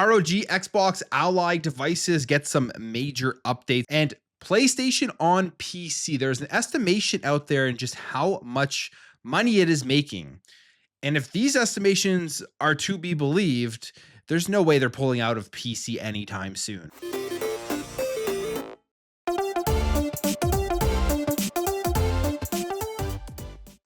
ROG Xbox Ally devices get some major updates, and PlayStation on PC. There's an estimation out there in just how much money it is making. And if these estimations are to be believed, there's no way they're pulling out of PC anytime soon.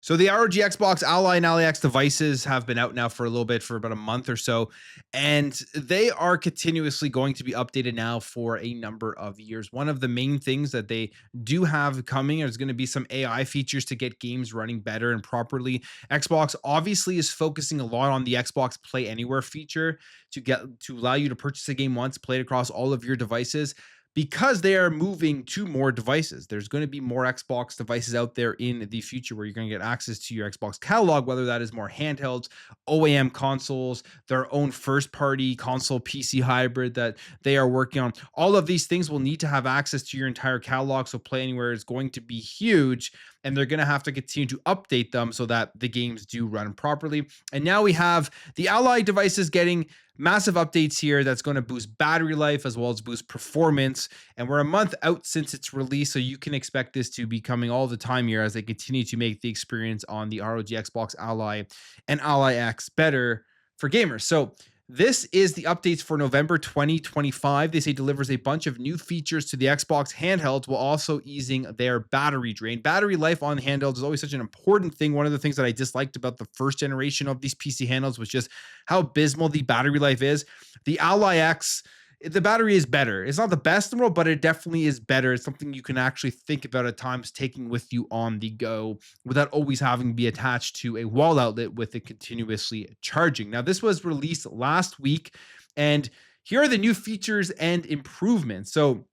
So the ROG Xbox Ally and Ally X devices have been out now for a little bit, for about a month or so, and they are continuously going to be updated now for a number of years. One of the main things that they do have coming is going to be some AI features to get games running better and properly. Xbox obviously is focusing a lot on the Xbox Play Anywhere feature to allow you to purchase a game once, play it across all of your devices, because they are moving to more devices. There's going to be more Xbox devices out there in the future where you're going to get access to your Xbox catalog, whether that is more handhelds, OEM consoles, their own first-party console PC hybrid that they are working on. All of these things will need to have access to your entire catalog, so Play Anywhere is going to be huge, and they're going to have to continue to update them so that the games do run properly. And now we have the Ally devices getting massive updates here that's going to boost battery life as well as boost performance. And we're a month out since its release, so you can expect this to be coming all the time here as they continue to make the experience on the ROG Xbox Ally and Ally X better for gamers. So this is the updates for November 2025. They say delivers a bunch of new features to the Xbox handhelds while also easing their battery drain. Battery life on handhelds is always such an important thing. One of the things that I disliked about the first generation of these PC handhelds was just how abysmal the battery life is. The Ally X, the battery is better. It's not the best in the world, but it definitely is better. It's something you can actually think about at times, taking with you on the go without always having to be attached to a wall outlet with it continuously charging. Now, this was released last week, and here are the new features and improvements. So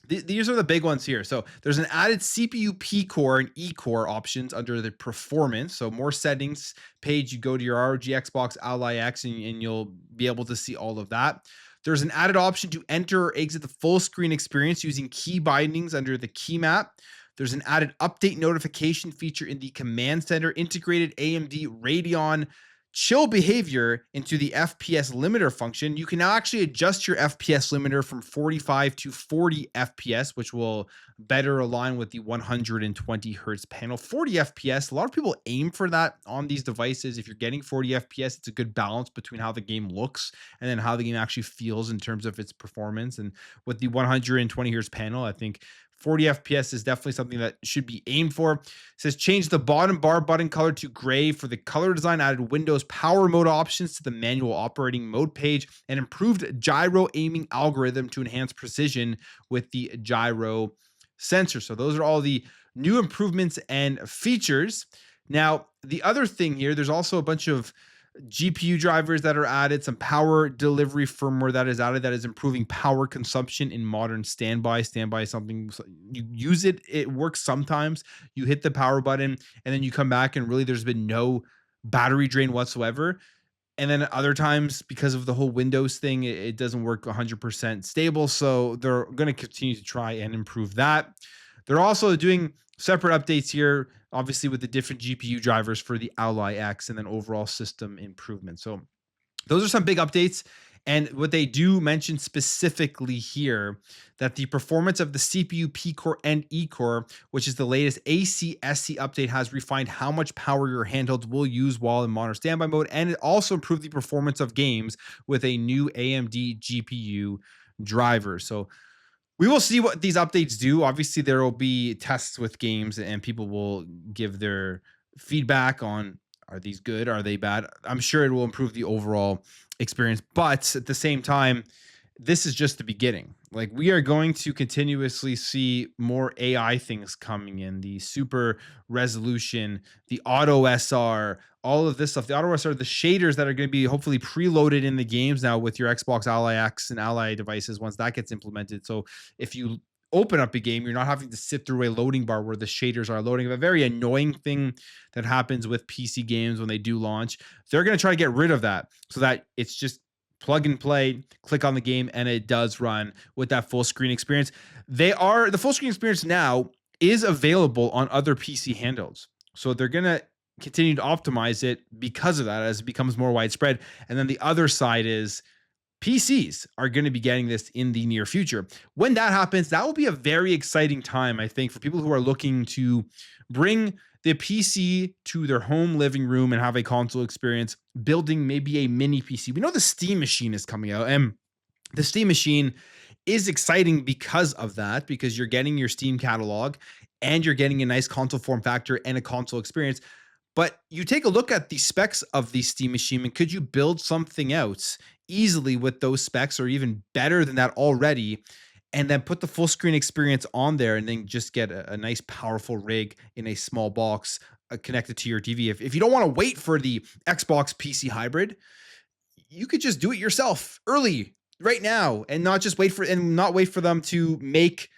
these are the big ones here. So there's an added CPU P-Core and E-Core options under the performance. So more settings page, you go to your ROG Xbox Ally X and you'll be able to see all of that. There's an added option to enter or exit the full screen experience using key bindings under the key map. There's an added update notification feature in the command center, integrated AMD Radeon chill behavior into the FPS limiter function. You can now actually adjust your FPS limiter from 45 to 40 FPS, which will better align with the 120 hertz panel. 40 FPS, a lot of people aim for that on these devices. If you're getting 40 FPS, it's a good balance between how the game looks and then how the game actually feels in terms of its performance. And with the 120 hertz panel, I think 40 FPS is definitely something that should be aimed for. It says change the bottom bar button color to gray for the color design, added Windows power mode options to the manual operating mode page, and improved gyro aiming algorithm to enhance precision with the gyro sensor. So those are all the new improvements and features. Now, the other thing here, there's also a bunch of GPU drivers that are added, some power delivery firmware that is added that is improving power consumption in modern standby. Standby is something you use it works sometimes. You hit the power button and then you come back and really there's been no battery drain whatsoever. And then other times, because of the whole Windows thing, it doesn't work 100% stable. So they're going to continue to try and improve that. They're also doing separate updates here, obviously with the different GPU drivers for the Ally X and then overall system improvement. So those are some big updates. And what they do mention specifically here, that the performance of the CPU P-Core and E-Core, which is the latest ACSC update, has refined how much power your handhelds will use while in modern standby mode. And it also improved the performance of games with a new AMD GPU driver. So we will see what these updates do. Obviously, there will be tests with games and people will give their feedback on, are these good? Are they bad? I'm sure it will improve the overall experience. But at the same time, this is just the beginning. Like, we are going to continuously see more AI things coming in, the super resolution, the auto SR, all of this stuff. The auto SR, the shaders that are going to be hopefully preloaded in the games now with your Xbox Ally X and Ally devices once that gets implemented. So if you open up a game, you're not having to sit through a loading bar where the shaders are loading. A very annoying thing that happens with PC games when they do launch. They're going to try to get rid of that so that it's just plug and play, click on the game, and it does run with that full screen experience. The full screen experience now is available on other PC handhelds. So they're going to continue to optimize it because of that as it becomes more widespread. And then the other side is PCs are going to be getting this in the near future. When that happens, that will be a very exciting time, I think, for people who are looking to bring the PC to their home living room and have a console experience, building maybe a mini PC. We know the Steam machine is coming out, and the Steam machine is exciting because of that, because you're getting your Steam catalog and you're getting a nice console form factor and a console experience. But you take a look at the specs of the Steam machine, and could you build something out easily with those specs or even better than that already? And then put the full screen experience on there and then just get a nice, powerful rig in a small box connected to your TV. If you don't want to wait for the Xbox PC hybrid, you could just do it yourself early right now and not wait for them to make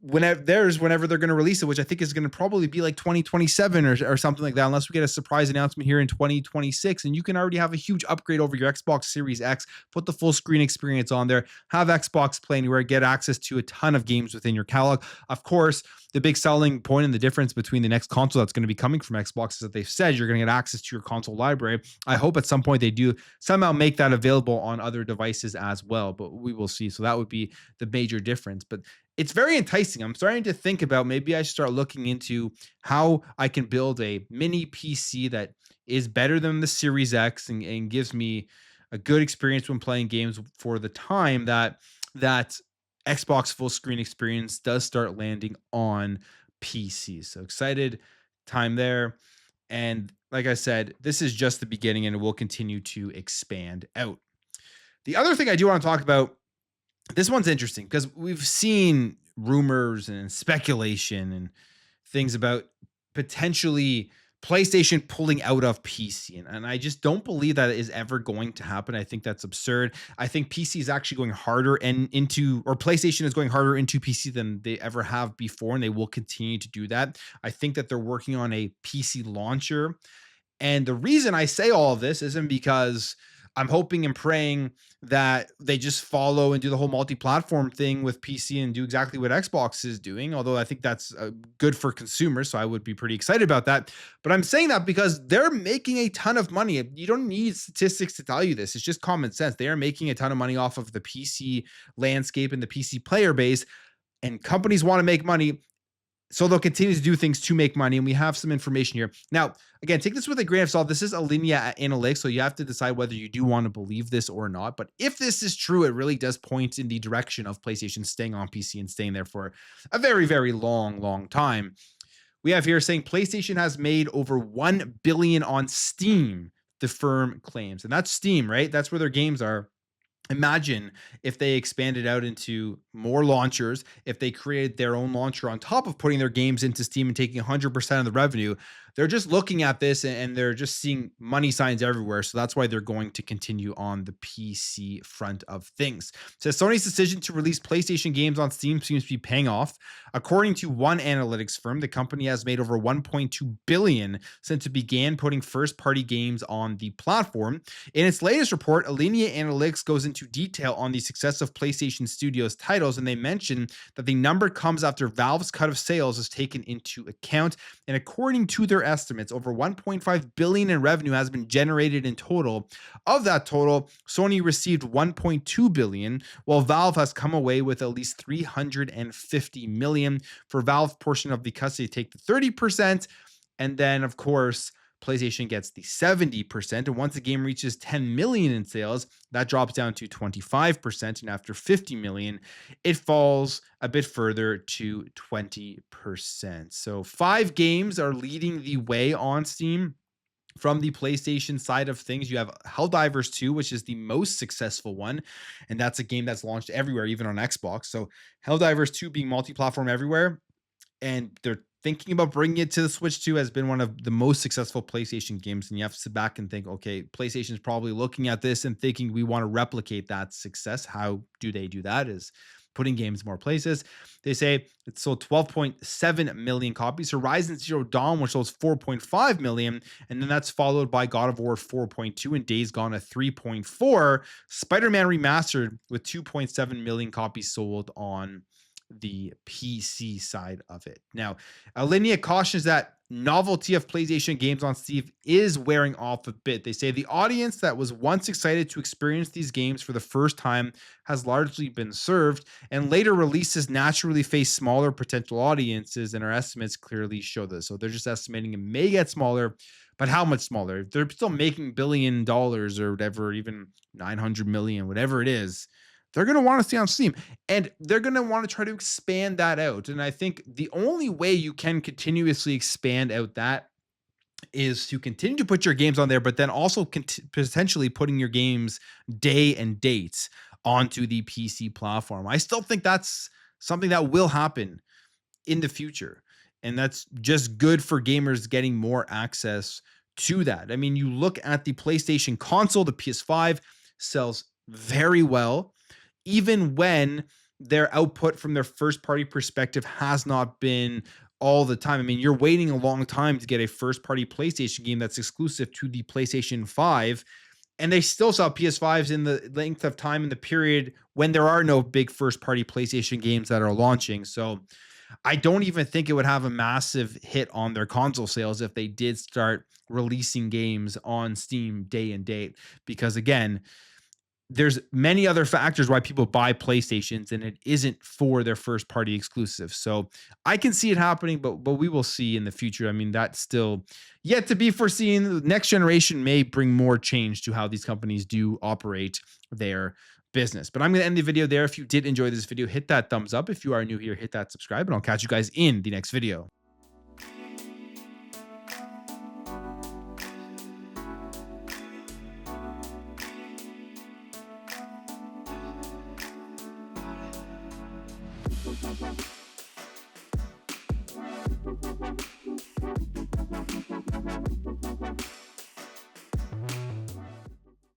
whenever they're going to release it, which I think is going to probably be like 2027 or something like that, unless we get a surprise announcement here in 2026. And you can already have a huge upgrade over your Xbox Series X, put the full screen experience on there, have Xbox Play Anywhere, get access to a ton of games within your catalog. Of course, the big selling point and the difference between the next console that's going to be coming from Xbox is that they've said you're going to get access to your console library. I hope at some point they do somehow make that available on other devices as well, but we will see. So that would be the major difference. But it's very enticing. I'm starting to think about maybe I should start looking into how I can build a mini PC that is better than the Series X and gives me a good experience when playing games for the time that Xbox full screen experience does start landing on PC. So excited time there. And like I said, this is just the beginning and it will continue to expand out. The other thing I do want to talk about, this one's interesting because we've seen rumors and speculation and things about potentially PlayStation pulling out of PC. And I just don't believe that is ever going to happen. I think that's absurd. I think PC is actually going harder or PlayStation is going harder into PC than they ever have before, and they will continue to do that. I think that they're working on a PC launcher. And the reason I say all of this isn't because I'm hoping and praying that they just follow and do the whole multi-platform thing with PC and do exactly what Xbox is doing, although I think that's good for consumers, so I would be pretty excited about that. But I'm saying that because they're making a ton of money. You don't need statistics to tell you this. It's just common sense. They are making a ton of money off of the PC landscape and the PC player base, and companies want to make money. So they'll continue to do things to make money, and we have some information here. Now, again, take this with a grain of salt. This is Alinea Analytics, so you have to decide whether you do want to believe this or not. But if this is true, it really does point in the direction of PlayStation staying on PC and staying there for a very, very long time. We have here saying PlayStation has made over $1 billion on Steam, the firm claims. And that's Steam, right? That's where their games are. Imagine if they expanded out into more launchers, if they created their own launcher on top of putting their games into Steam and taking 100% of the revenue. They're just looking at this and they're just seeing money signs everywhere. So that's why they're going to continue on the PC front of things. It says Sony's decision to release PlayStation games on Steam seems to be paying off. According to one analytics firm, the company has made over $1.2 billion since it began putting first-party games on the platform. In its latest report, Alinea Analytics goes into detail on the success of PlayStation Studios titles, and they mention that the number comes after Valve's cut of sales is taken into account. And according to their estimates, over $1.5 billion in revenue has been generated in total. Of that total, Sony received $1.2 billion, while Valve has come away with at least $350 million. For Valve's portion of the cut, they take the 30%, and then, of course, PlayStation gets the 70%. And once the game reaches 10 million in sales, that drops down to 25%. And after 50 million, it falls a bit further to 20%. So 5 games are leading the way on Steam. From the PlayStation side of things, you have Helldivers 2, which is the most successful one. And that's a game that's launched everywhere, even on Xbox. So Helldivers 2 being multi-platform everywhere. And they're thinking about bringing it to the Switch 2 has been one of the most successful PlayStation games. And you have to sit back and think, okay, PlayStation is probably looking at this and thinking we want to replicate that success. How do they do that? Is putting games more places. They say it sold 12.7 million copies. Horizon Zero Dawn, which sold 4.5 million. And then that's followed by God of War 4.2 and Days Gone at 3.4. Spider-Man Remastered with 2.7 million copies sold on the PC side of it. Now, Alinea cautions that novelty of PlayStation games on Steam is wearing off a bit. They say the audience that was once excited to experience these games for the first time has largely been served, and later releases naturally face smaller potential audiences, and our estimates clearly show this. So they're just estimating it may get smaller, but how much smaller? They're still making $1 billion or whatever, even 900 million, whatever it is. They're going to want to stay on Steam, and they're going to want to try to expand that out. And I think the only way you can continuously expand out that is to continue to put your games on there, but then also potentially putting your games day and dates onto the PC platform. I still think that's something that will happen in the future. And that's just good for gamers getting more access to that. I mean, you look at the PlayStation console, the PS5 sells very well, even when their output from their first party perspective has not been all the time. I mean, you're waiting a long time to get a first party PlayStation game that's exclusive to the PlayStation 5, and they still sell PS5s in the length of time in the period when there are no big first party PlayStation games that are launching. So I don't even think it would have a massive hit on their console sales if they did start releasing games on Steam day and date, because again, there's many other factors why people buy PlayStations, and it isn't for their first party exclusive. So I can see it happening, but we will see in the future. I mean, that's still yet to be foreseen. The next generation may bring more change to how these companies do operate their business. But I'm going to end the video there. If you did enjoy this video, hit that thumbs up. If you are new here, hit that subscribe, and I'll catch you guys in the next video.